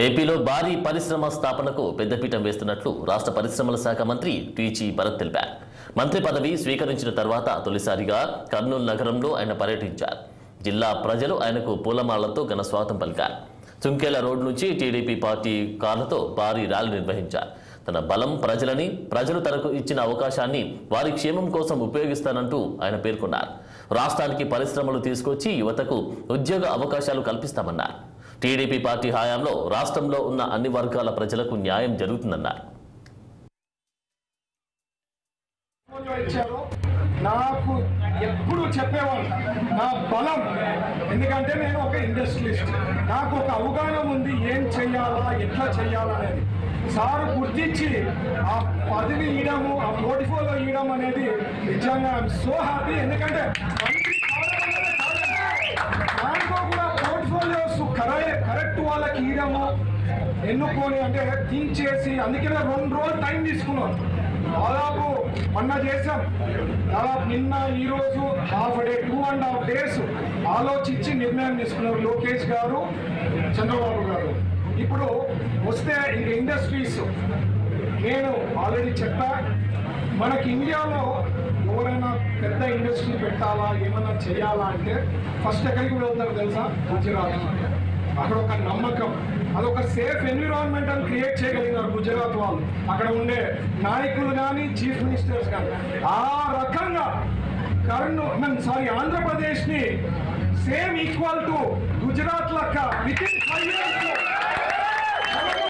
ఏపీలో భారీ పరిశ్రమ స్థాపనకు పెద్దపీట వేస్తున్నట్లు రాష్ట్ర పరిశ్రమల శాఖ మంత్రి టీజీ భరత్ తెలిపారు. మంత్రి పదవి స్వీకరించిన తర్వాత తొలిసారిగా కర్నూలు నగరంలో ఆయన పర్యటించారు. జిల్లా ప్రజలు ఆయనకు పూలమాలతో ఘన స్వాగతం పలికారు. చుంకేల రోడ్ నుంచి టీడీపీ పార్టీ కార్లతో భారీ ర్యాలీ నిర్వహించారు. తన బలం ప్రజలని, ప్రజలు తనకు ఇచ్చిన అవకాశాన్ని వారి క్షేమం కోసం ఉపయోగిస్తానంటూ ఆయన పేర్కొన్నారు. రాష్ట్రానికి పరిశ్రమలు తీసుకొచ్చి యువతకు ఉద్యోగ అవకాశాలు కల్పిస్తామన్నారు. టీడీపీ పార్టీ హయాంలో రాష్ట్రంలో ఉన్న అన్ని వర్గాల ప్రజలకు న్యాయం జరుగుతుందన్నారు. నాకు ఎప్పుడు చెప్పేవాళ్ళు నా బలం, ఎందుకంటే నేను ఒక ఇండస్ట్రియలిస్ట్, నాకు ఒక అవగాహన ఉంది ఏం చెయ్యాలా ఎట్లా చెయ్యాలనేది. సారు గుర్తించి ఆ పదవి ఇవ్వడము, ఆ పోర్ట్ఫోలియో ఇవ్వడం అనేది నిజంగా ఐఎమ్ సో హ్యాపీ. ఎందుకంటే దాంట్లో కూడా పోర్ట్ఫోలియోస్ కరెక్ట్ వాళ్ళకి ఇవ్వడము, ఎన్నుకొని అంటే థింక్ చేసి, అందుకే 2 రోజులు టైం తీసుకున్నాం. దాదాపు మొన్న చేసాం, దాదాపు నిన్న ఈరోజు హాఫ్ డే 2.5 days ఆలోచించి నిర్ణయం తీసుకున్నారు లోకేష్ గారు, చంద్రబాబు గారు. ఇప్పుడు వస్తే ఇంక ఇండస్ట్రీస్, నేను ఆల్రెడీ చెప్పా, మనకి ఇండియాలో ఎవరైనా పెద్ద ఇండస్ట్రీ పెట్టాలా ఏమన్నా చేయాలా అంటే ఫస్ట్ ఎక్కడికి వెళ్తారు తెలుసా? గుజరాత్. అక్కడ ఒక నమ్మకం, అదొక సేఫ్ ఎన్విరాన్మెంట్ అని క్రియేట్ చేయగలిగినారు గుజరాత్ వాళ్ళు, అక్కడ ఉండే నాయకులు కానీ చీఫ్ మినిస్టర్స్ కానీ. ఆ రకంగా ఆంధ్రప్రదేశ్ని సేమ్ ఈక్వల్ టు గుజరాత్ లెక్క విత్ ఇన్ 5 years